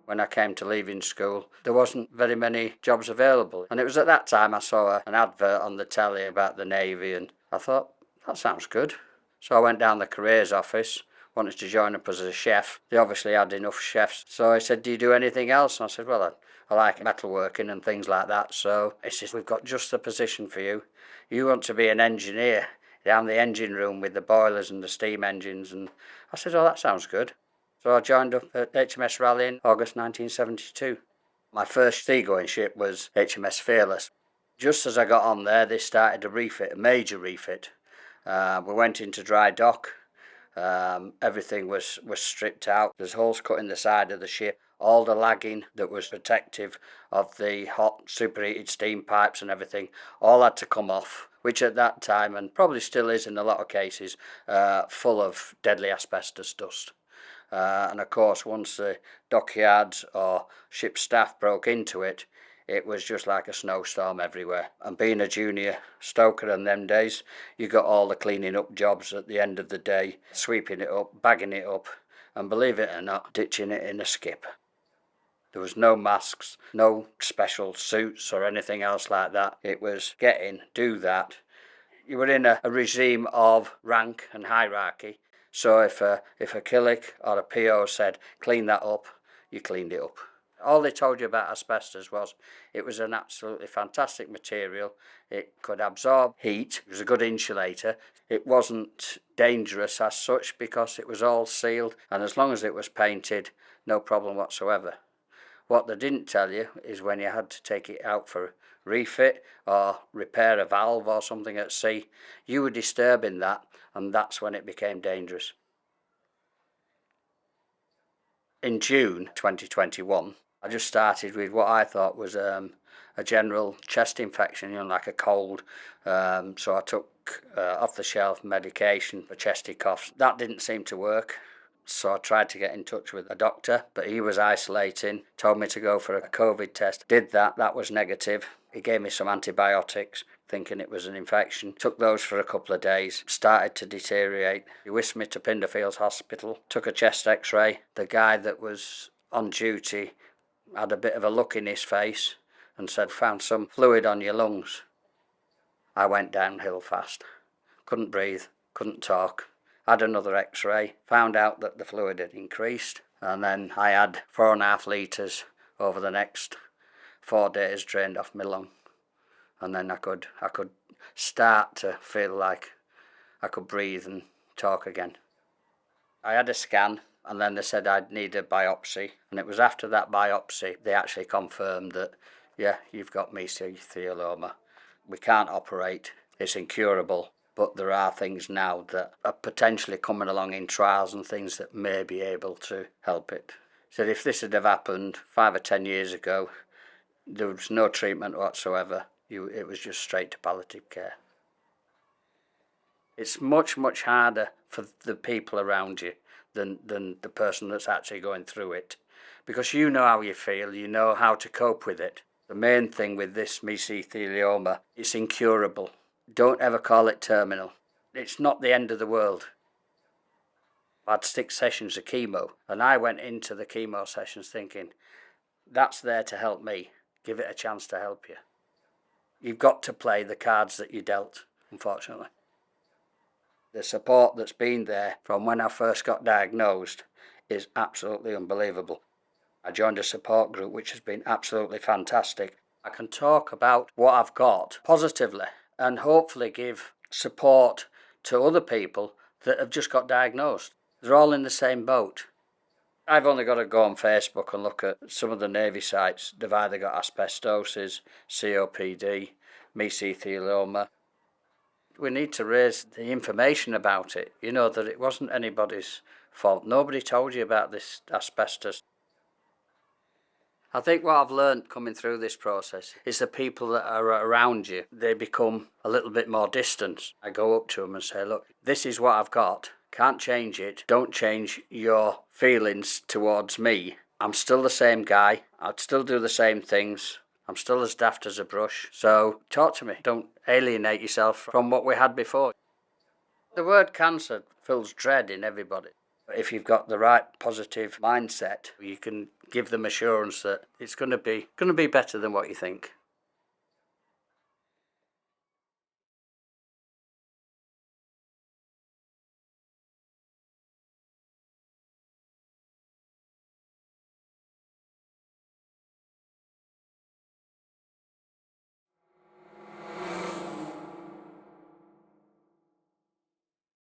When I came to leaving school, there wasn't very many jobs available. And it was at that time I saw an advert on the telly about the Navy, and I thought, that sounds good. So I went down the careers office, wanted to join up as a chef. They obviously had enough chefs. So I said, do you do anything else? And I said, well, I like metalworking and things like that. So he says, we've got just the position for you. You want to be an engineer down the engine room with the boilers and the steam engines. And I said, oh, that sounds good. So I joined up at HMS Raleigh in August 1972. My first seagoing ship was HMS Fearless. Just as I got on there, they started a refit, a major refit. We went into dry dock. Everything was stripped out. There's holes cut in the side of the ship. All the lagging that was protective of the hot superheated steam pipes and everything all had to come off, which at that time, and probably still is in a lot of cases, full of deadly asbestos dust. And of course, once the dockyards or ship staff broke into it, it was just like a snowstorm everywhere. And being a junior stoker in them days, you got all the cleaning up jobs at the end of the day, sweeping it up, bagging it up, and believe it or not, ditching it in a skip. There was no masks, no special suits or anything else like that. It was get in, do that. You were in a regime of rank and hierarchy. So if a killick or a PO said, clean that up, you cleaned it up. All they told you about asbestos was it was an absolutely fantastic material. It could absorb heat. It was a good insulator. It wasn't dangerous as such because it was all sealed, and as long as it was painted, no problem whatsoever. What they didn't tell you is when you had to take it out for refit or repair a valve or something at sea, you were disturbing that, and that's when it became dangerous. In June 2021, I just started with what I thought was a general chest infection, like a cold. So I took off-the-shelf medication for chesty coughs. That didn't seem to work. So I tried to get in touch with a doctor, but he was isolating, told me to go for a COVID test. Did that, that was negative. He gave me some antibiotics, thinking it was an infection. Took those for a couple of days, started to deteriorate. He whisked me to Pinderfields Hospital, took a chest x-ray. The guy that was on duty had a bit of a look in his face and said, found some fluid on your lungs. I went downhill fast. Couldn't breathe, couldn't talk. Had another x-ray, found out that the fluid had increased, and then I had 4.5 litres over the next 4 days drained off my lung. And then I could start to feel like I could breathe and talk again. I had a scan, and then they said I'd need a biopsy, and it was after that biopsy they actually confirmed that, yeah, you've got mesothelioma. We can't operate, it's incurable. But there are things now that are potentially coming along in trials and things that may be able to help it. So if this had have happened 5 or 10 years ago, there was no treatment whatsoever. It was just straight to palliative care. It's much, much harder for the people around you than the person that's actually going through it. Because you know how you feel, you know how to cope with it. The main thing with this mesothelioma, it's incurable. Don't ever call it terminal. It's not the end of the world. I had 6 sessions of chemo, and I went into the chemo sessions thinking, that's there to help me. Give it a chance to help you. You've got to play the cards that you dealt, unfortunately. The support that's been there from when I first got diagnosed is absolutely unbelievable. I joined a support group which has been absolutely fantastic. I can talk about what I've got positively and hopefully give support to other people that have just got diagnosed. They're all in the same boat. I've only got to go on Facebook and look at some of the Navy sites. They've either got asbestosis, COPD, mesothelioma. We need to raise the information about it, that it wasn't anybody's fault. Nobody told you about this asbestos. I think what I've learned coming through this process is the people that are around you, they become a little bit more distant. I go up to them and say, look, this is what I've got. Can't change it. Don't change your feelings towards me. I'm still the same guy. I'd still do the same things. I'm still as daft as a brush. So talk to me. Don't alienate yourself from what we had before. The word cancer fills dread in everybody. If you've got the right positive mindset, you can give them assurance that it's going to be better than what you think.